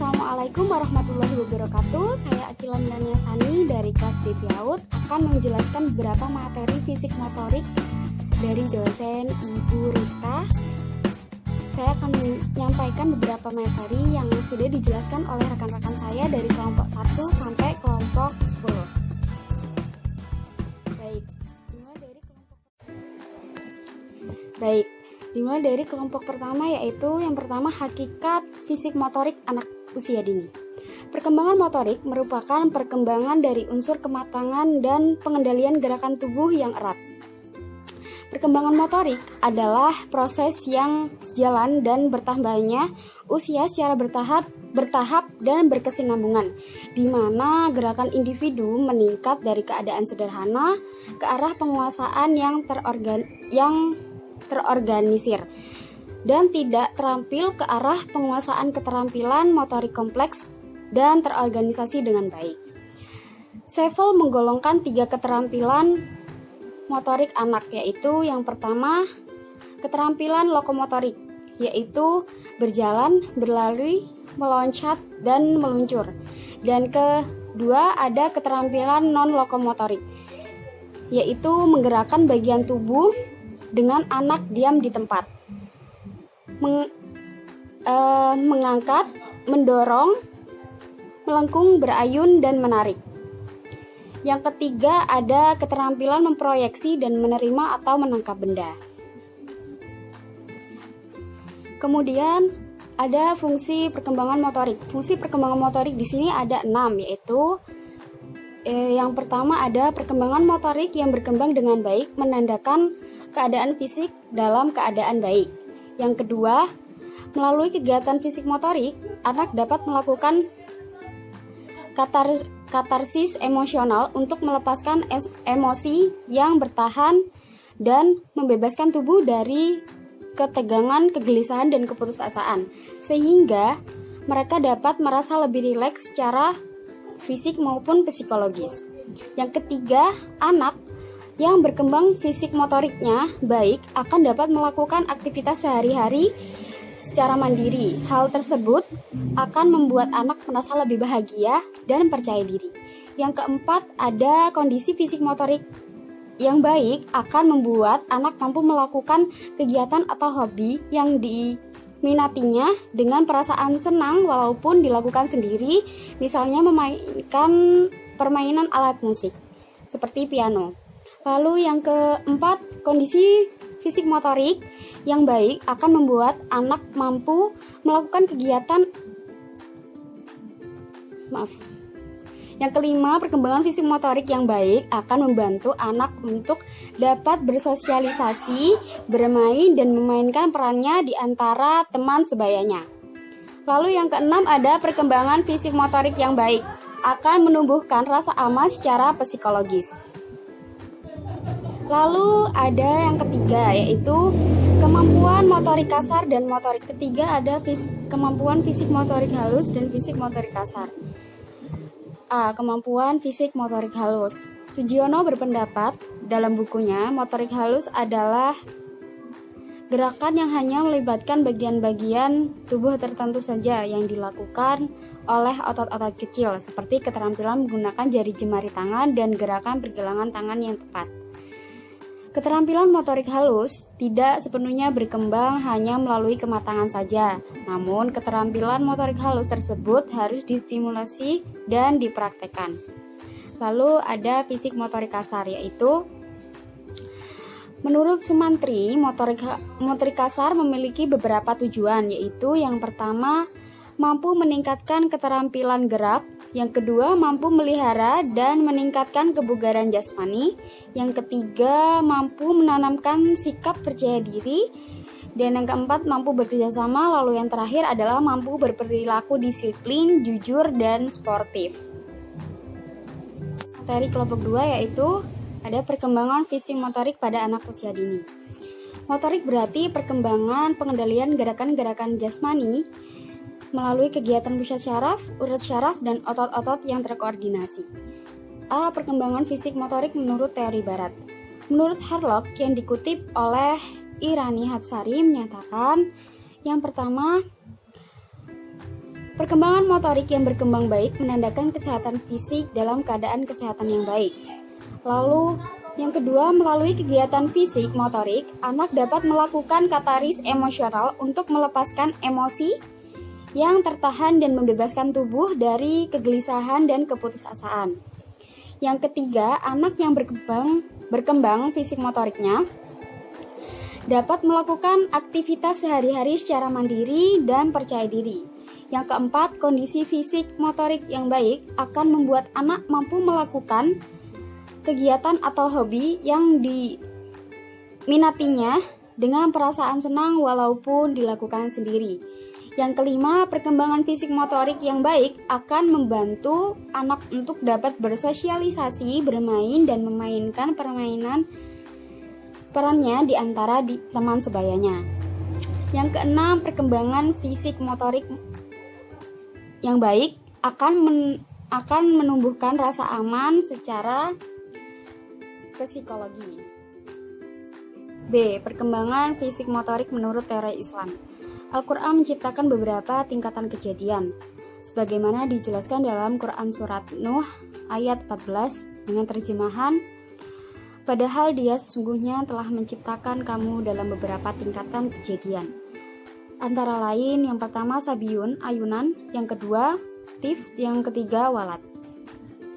Assalamualaikum warahmatullahi wabarakatuh. Saya Akila Milania Sani dari kelas D PAUD akan menjelaskan beberapa materi fisik motorik dari dosen Ibu Rizka. Saya akan menyampaikan beberapa materi yang sudah dijelaskan oleh rekan-rekan saya dari kelompok 1 sampai kelompok 10. Baik, dimulai dari kelompok pertama, yaitu yang pertama hakikat fisik motorik anak usia dini. Perkembangan motorik merupakan perkembangan dari unsur kematangan dan pengendalian gerakan tubuh yang erat. Perkembangan motorik adalah proses yang sejalan dan bertambahnya usia secara bertahap dan berkesinambungan, di mana gerakan individu meningkat dari keadaan sederhana ke arah penguasaan yang terorganisir dan tidak terampil ke arah penguasaan keterampilan motorik kompleks dan terorganisasi dengan baik. Sevel menggolongkan 3 keterampilan motorik anak, yaitu yang pertama keterampilan lokomotorik, yaitu berjalan, berlari, meloncat, dan meluncur. Dan kedua ada keterampilan non-lokomotorik, yaitu menggerakkan bagian tubuh dengan anak diam di tempat, mengangkat, mendorong, melengkung, berayun, dan menarik. Yang ketiga ada keterampilan memproyeksi dan menerima atau menangkap benda. Kemudian ada fungsi perkembangan motorik. Fungsi perkembangan motorik di sini ada 6, yaitu yang pertama ada perkembangan motorik yang berkembang dengan baik, menandakan keadaan fisik dalam keadaan baik. Yang kedua, melalui kegiatan fisik motorik, anak dapat melakukan katarsis emosional untuk melepaskan emosi yang bertahan dan membebaskan tubuh dari ketegangan, kegelisahan, dan keputusasaan, sehingga mereka dapat merasa lebih rileks secara fisik maupun psikologis. Yang ketiga, anak yang berkembang fisik motoriknya baik akan dapat melakukan aktivitas sehari-hari secara mandiri. Hal tersebut akan membuat anak merasa lebih bahagia dan percaya diri. Yang keempat, ada kondisi fisik motorik yang baik akan membuat anak mampu melakukan kegiatan atau hobi yang diminatinya dengan perasaan senang walaupun dilakukan sendiri, misalnya memainkan permainan alat musik seperti piano. Lalu yang keempat, kondisi fisik motorik yang baik akan membuat anak mampu melakukan kegiatan Yang kelima, perkembangan fisik motorik yang baik akan membantu anak untuk dapat bersosialisasi, bermain, dan memainkan perannya di antara teman sebayanya. Lalu yang keenam ada perkembangan fisik motorik yang baik akan menumbuhkan rasa aman secara psikologis. Lalu ada yang ketiga, yaitu kemampuan motorik kasar dan motorik. Ketiga ada kemampuan fisik motorik halus dan fisik motorik kasar. Kemampuan fisik motorik halus. Sugiono berpendapat dalam bukunya, motorik halus adalah gerakan yang hanya melibatkan bagian-bagian tubuh tertentu saja yang dilakukan oleh otot-otot kecil, seperti keterampilan menggunakan jari jemari tangan dan gerakan pergelangan tangan yang tepat. Keterampilan motorik halus tidak sepenuhnya berkembang hanya melalui kematangan saja, namun keterampilan motorik halus tersebut harus distimulasi dan dipraktekkan. Lalu ada fisik motorik kasar, yaitu menurut Sumantri, motorik kasar memiliki beberapa tujuan, yaitu yang pertama, mampu meningkatkan keterampilan gerak. Yang kedua, mampu melihara dan meningkatkan kebugaran jasmani. Yang ketiga, mampu menanamkan sikap percaya diri. Dan yang keempat, mampu bekerja sama. Lalu yang terakhir adalah mampu berperilaku disiplin, jujur, dan sportif. Materi kelompok 2 yaitu ada perkembangan fisik motorik pada anak usia dini. Motorik berarti perkembangan pengendalian gerakan-gerakan jasmani melalui kegiatan pusat syaraf, urat syaraf, dan otot-otot yang terkoordinasi. Perkembangan fisik motorik menurut teori barat. Menurut Harlock yang dikutip oleh Irani Hapsari menyatakan, yang pertama, Perkembangan motorik yang berkembang baik menandakan kesehatan fisik dalam keadaan kesehatan yang baik. Lalu, yang kedua, melalui kegiatan fisik motorik, anak dapat melakukan kataris emosional untuk melepaskan emosi yang tertahan dan membebaskan tubuh dari kegelisahan dan keputusasaan. Yang ketiga, anak yang berkembang fisik motoriknya dapat melakukan aktivitas sehari-hari secara mandiri dan percaya diri. Yang keempat, kondisi fisik motorik yang baik akan membuat anak mampu melakukan kegiatan atau hobi yang diminatinya dengan perasaan senang walaupun dilakukan sendiri. Yang kelima, perkembangan fisik motorik yang baik akan membantu anak untuk dapat bersosialisasi, bermain, dan memainkan perannya di antara teman sebayanya. Yang keenam, perkembangan fisik motorik yang baik akan menumbuhkan rasa aman secara psikologi. B. Perkembangan fisik motorik menurut teori Islam. Al-Quran menciptakan beberapa tingkatan kejadian, sebagaimana dijelaskan dalam Quran Surat Nuh ayat 14 dengan terjemahan, padahal dia sesungguhnya telah menciptakan kamu dalam beberapa tingkatan kejadian. Antara lain, yang pertama sabiyun, ayunan, yang kedua tif, yang ketiga walad.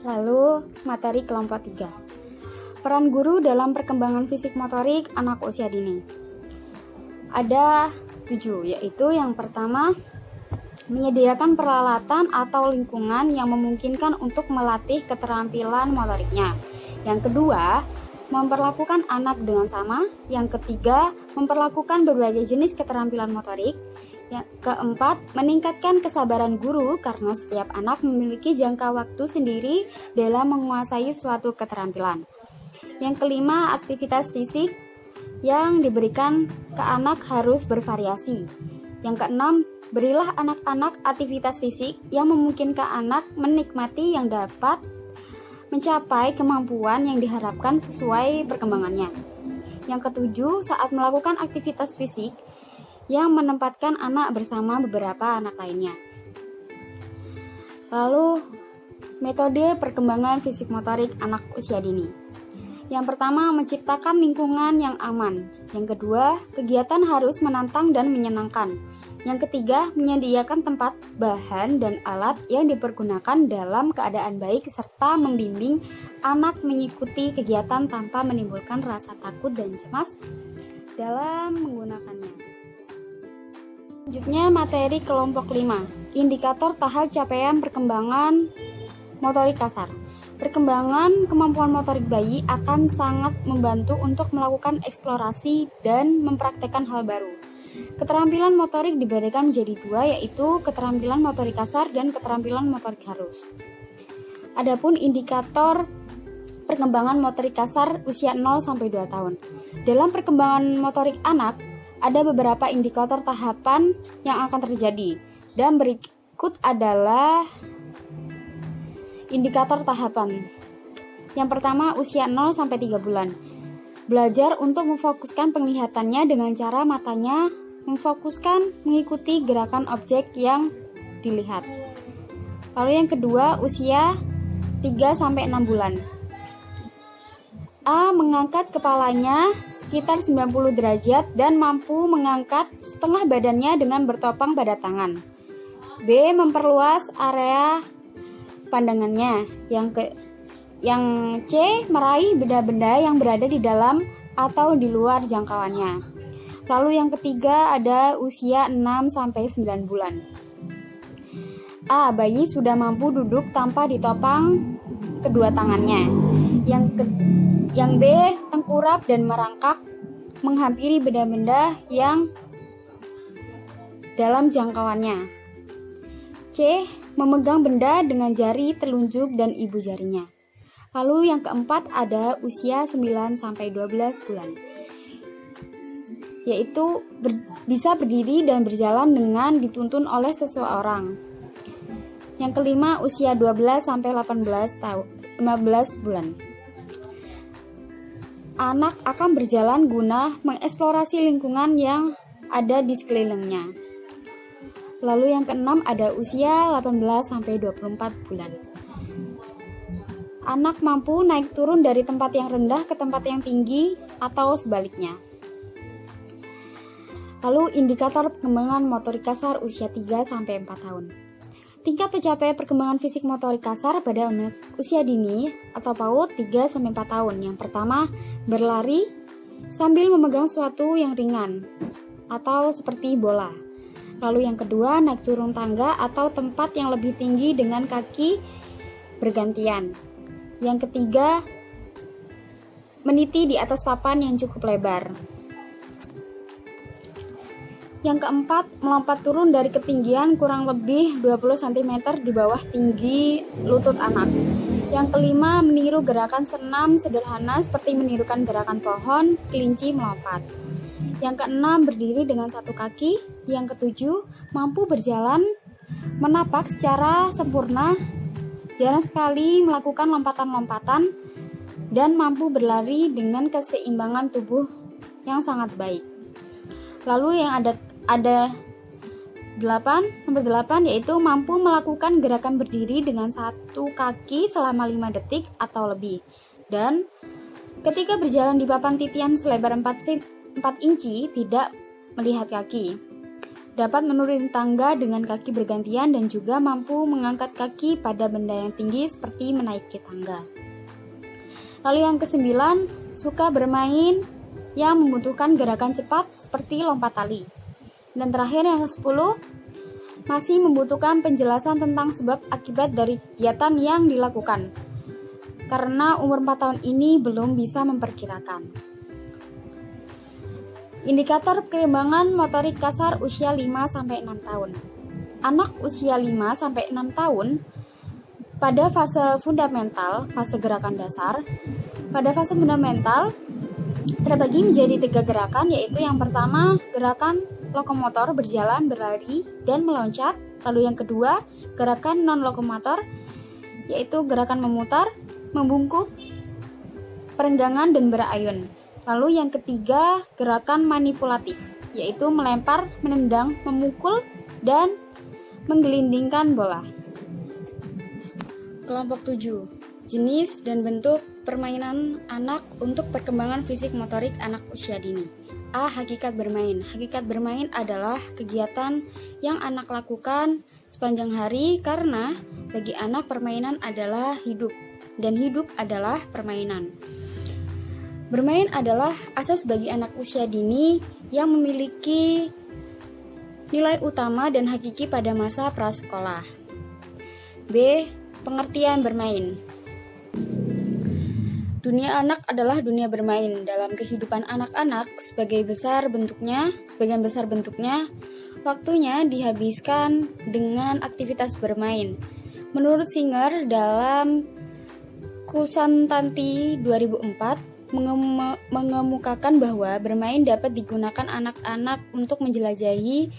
Lalu materi kelompok 3. Peran guru dalam perkembangan fisik motorik anak usia dini. Ada 7, yaitu yang pertama, menyediakan peralatan atau lingkungan yang memungkinkan untuk melatih keterampilan motoriknya. Yang kedua, memperlakukan anak dengan sama. Yang ketiga, memperlakukan berbagai jenis keterampilan motorik. Yang keempat, meningkatkan kesabaran guru karena setiap anak memiliki jangka waktu sendiri dalam menguasai suatu keterampilan. Yang kelima, aktivitas fisik yang diberikan ke anak harus bervariasi. Yang keenam, berilah anak-anak aktivitas fisik yang memungkinkan anak menikmati yang dapat mencapai kemampuan yang diharapkan sesuai perkembangannya. Yang ketujuh, saat melakukan aktivitas fisik yang menempatkan anak bersama beberapa anak lainnya. Lalu, metode perkembangan fisik motorik anak usia dini. Yang pertama, menciptakan lingkungan yang aman. Yang kedua, kegiatan harus menantang dan menyenangkan. Yang ketiga, menyediakan tempat, bahan, dan alat yang dipergunakan dalam keadaan baik serta membimbing anak mengikuti kegiatan tanpa menimbulkan rasa takut dan cemas dalam menggunakannya. Selanjutnya, materi kelompok 5. Indikator tahap capaian perkembangan motorik kasar. Perkembangan kemampuan motorik bayi akan sangat membantu untuk melakukan eksplorasi dan mempraktekkan hal baru. Keterampilan motorik dibedakan menjadi 2, yaitu keterampilan motorik kasar dan keterampilan motorik halus. Adapun indikator perkembangan motorik kasar usia 0-2 tahun. Dalam perkembangan motorik anak, ada beberapa indikator tahapan yang akan terjadi. Dan berikut adalah indikator tahapan. Yang pertama, usia 0-3 bulan. Belajar untuk memfokuskan penglihatannya dengan cara matanya memfokuskan mengikuti gerakan objek yang dilihat. Lalu yang kedua, usia 3-6 bulan. A. Mengangkat kepalanya sekitar 90 derajat dan mampu mengangkat setengah badannya dengan bertopang pada tangan. B. Memperluas area pandangannya. Yang C. Meraih benda-benda yang berada di dalam atau di luar jangkauannya. Lalu yang ketiga ada usia 6-9 bulan. A. Bayi sudah mampu duduk tanpa ditopang kedua tangannya. Yang B. Tengkurap dan merangkak menghampiri benda-benda yang dalam jangkauannya. C. Memegang benda dengan jari telunjuk dan ibu jarinya. Lalu yang keempat ada usia 9-12 bulan. Yaitu bisa berdiri dan berjalan dengan dituntun oleh seseorang. Yang kelima usia 12-15 bulan. Anak akan berjalan guna mengeksplorasi lingkungan yang ada di sekelilingnya. Lalu yang keenam ada usia 18-24 bulan. Anak mampu naik turun dari tempat yang rendah ke tempat yang tinggi atau sebaliknya. Lalu indikator perkembangan motorik kasar usia 3-4 tahun. Tingkat pencapaian perkembangan fisik motorik kasar pada usia dini atau PAUD 3-4 tahun. Yang pertama, berlari sambil memegang sesuatu yang ringan atau seperti bola. Lalu yang kedua, naik turun tangga atau tempat yang lebih tinggi dengan kaki bergantian. Yang ketiga, meniti di atas papan yang cukup lebar. Yang keempat, melompat turun dari ketinggian kurang lebih 20 cm di bawah tinggi lutut anak. Yang kelima, meniru gerakan senam sederhana seperti menirukan gerakan pohon, kelinci melompat. Yang keenam, berdiri dengan satu kaki. Yang ketujuh, mampu berjalan menapak secara sempurna, jarang sekali melakukan lompatan-lompatan, dan mampu berlari dengan keseimbangan tubuh yang sangat baik. Lalu yang ada nomor 8 yaitu mampu melakukan gerakan berdiri dengan satu kaki selama 5 detik atau lebih. Dan ketika berjalan di papan titian selebar 4 inci tidak melihat kaki. Dapat menuruni tangga dengan kaki bergantian dan juga mampu mengangkat kaki pada benda yang tinggi seperti menaiki tangga. Lalu yang ke-9, suka bermain yang membutuhkan gerakan cepat seperti lompat tali. Dan terakhir yang ke-10, masih membutuhkan penjelasan tentang sebab akibat dari kegiatan yang dilakukan. Karena umur 4 tahun ini belum bisa memperkirakan. Indikator perkembangan motorik kasar usia 5-6 tahun. Anak usia 5-6 tahun pada fase fundamental, fase gerakan dasar. Pada fase fundamental terbagi menjadi 3 gerakan, yaitu yang pertama gerakan lokomotor berjalan, berlari, dan meloncat. Lalu yang kedua gerakan non-lokomotor, yaitu gerakan memutar, membungkuk, perenggangan, dan berayun. Lalu yang ketiga, gerakan manipulatif, yaitu melempar, menendang, memukul, dan menggelindingkan bola. Kelompok 7. Jenis dan bentuk permainan anak untuk perkembangan fisik motorik anak usia dini. A. Hakikat bermain. Hakikat bermain adalah kegiatan yang anak lakukan sepanjang hari karena bagi anak permainan adalah hidup, dan hidup adalah permainan. Bermain adalah asas bagi anak usia dini yang memiliki nilai utama dan hakiki pada masa prasekolah. B. Pengertian bermain. Dunia anak adalah dunia bermain. Dalam kehidupan anak-anak, sebagian besar bentuknya, waktunya dihabiskan dengan aktivitas bermain. Menurut Singer dalam Kusantanti 2004, mengemukakan bahwa bermain dapat digunakan anak-anak untuk menjelajahi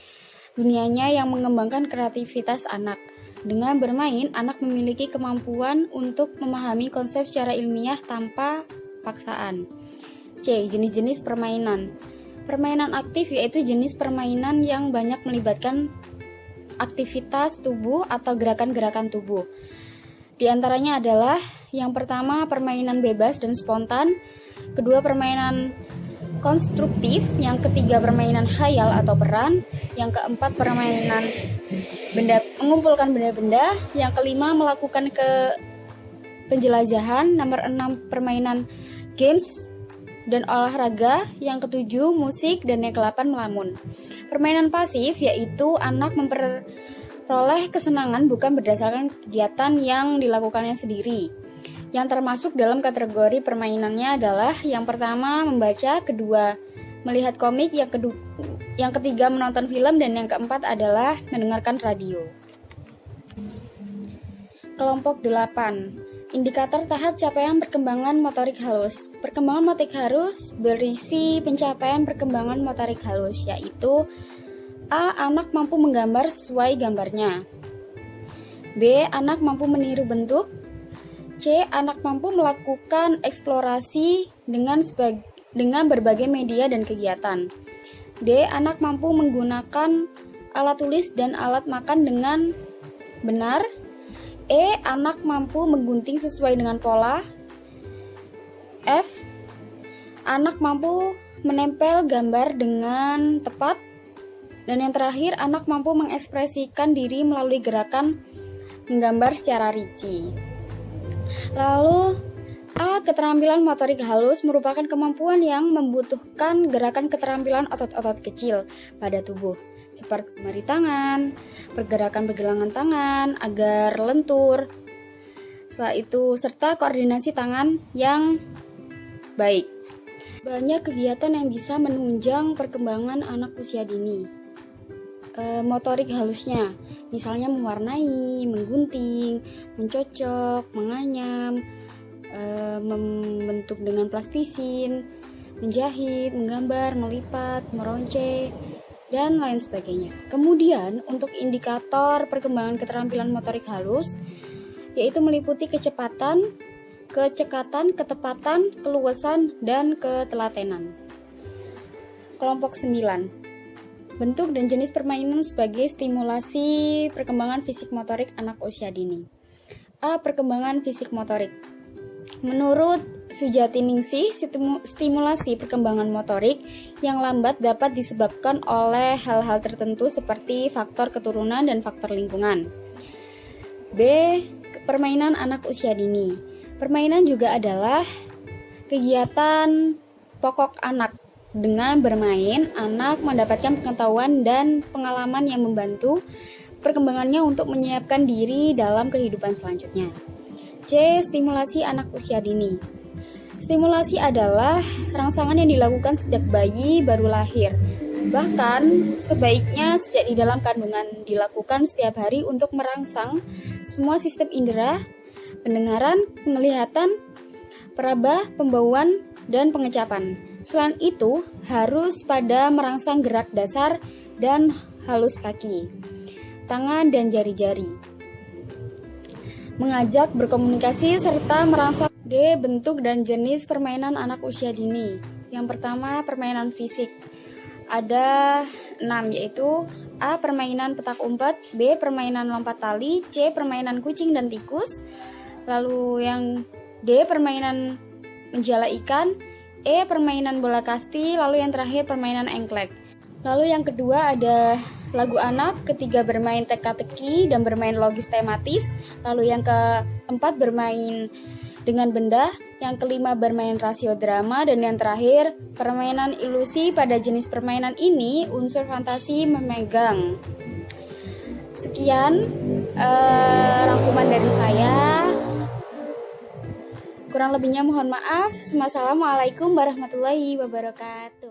dunianya yang mengembangkan kreativitas anak. Dengan bermain, anak memiliki kemampuan untuk memahami konsep secara ilmiah tanpa paksaan. C. Jenis-jenis permainan. Permainan aktif yaitu jenis permainan yang banyak melibatkan aktivitas tubuh atau gerakan-gerakan tubuh. Di antaranya adalah yang pertama, permainan bebas dan spontan. Kedua, permainan konstruktif. Yang ketiga, permainan khayal atau peran. Yang keempat, permainan mengumpulkan benda-benda. Yang kelima, melakukan penjelajahan. Nomor 6, permainan games dan olahraga. Yang ketujuh, musik. Dan yang ke-8, melamun. Permainan pasif yaitu anak memperoleh kesenangan bukan berdasarkan kegiatan yang dilakukannya sendiri. Yang termasuk dalam kategori permainannya adalah yang pertama membaca, kedua melihat komik, yang ketiga menonton film, dan yang keempat adalah mendengarkan radio. Kelompok 8. Indikator tahap capaian perkembangan motorik halus. Perkembangan motorik halus berisi pencapaian perkembangan motorik halus, yaitu A. Anak mampu menggambar sesuai gambarnya. B. Anak mampu meniru bentuk. C. Anak mampu melakukan eksplorasi dengan berbagai media dan kegiatan. D. Anak mampu menggunakan alat tulis dan alat makan dengan benar. E. Anak mampu menggunting sesuai dengan pola. F. Anak mampu menempel gambar dengan tepat. Dan yang terakhir, anak mampu mengekspresikan diri melalui gerakan menggambar secara rinci. Lalu, A. Keterampilan motorik halus merupakan kemampuan yang membutuhkan gerakan keterampilan otot-otot kecil pada tubuh, seperti jari tangan, pergerakan pergelangan tangan agar lentur, setelah itu serta koordinasi tangan yang baik. Banyak kegiatan yang bisa menunjang perkembangan anak usia dini. Motorik halusnya, misalnya mewarnai, menggunting, mencocok, menganyam, membentuk dengan plastisin, menjahit, menggambar, melipat, meronce, dan lain sebagainya. Kemudian, untuk indikator perkembangan keterampilan motorik halus, yaitu meliputi kecepatan, kecekatan, ketepatan, keluasan, dan ketelatenan. Kelompok 9. Bentuk dan jenis permainan sebagai stimulasi perkembangan fisik motorik anak usia dini. A. Perkembangan fisik motorik. Menurut Sujati Ningsih, stimulasi perkembangan motorik yang lambat dapat disebabkan oleh hal-hal tertentu seperti faktor keturunan dan faktor lingkungan. B. Permainan anak usia dini. Permainan juga adalah kegiatan pokok anak. Dengan bermain, anak mendapatkan pengetahuan dan pengalaman yang membantu perkembangannya untuk menyiapkan diri dalam kehidupan selanjutnya. C. Stimulasi anak usia dini. Stimulasi adalah rangsangan yang dilakukan sejak bayi baru lahir. Bahkan, sebaiknya sejak di dalam kandungan dilakukan setiap hari untuk merangsang semua sistem indera, pendengaran, penglihatan, peraba, pembauan, dan pengecapan. Selain itu, harus pada merangsang gerak dasar dan halus kaki, tangan, dan jari-jari. Mengajak berkomunikasi serta merangsang. D. Bentuk dan jenis permainan anak usia dini. Yang pertama, permainan fisik. Ada 6, yaitu A. Permainan petak umpet, B. Permainan lompat tali, C. Permainan kucing dan tikus, lalu yang D. Permainan menjala ikan, E. Permainan bola kasti, lalu yang terakhir permainan engklek. Lalu yang kedua ada lagu anak, ketiga bermain teka-teki dan bermain logis tematis, lalu yang keempat bermain dengan benda, yang kelima bermain rasio drama, dan yang terakhir permainan ilusi. Pada jenis permainan ini unsur fantasi memegang. Sekian rangkuman dari saya. Kurang lebihnya mohon maaf. Wassalamualaikum warahmatullahi wabarakatuh.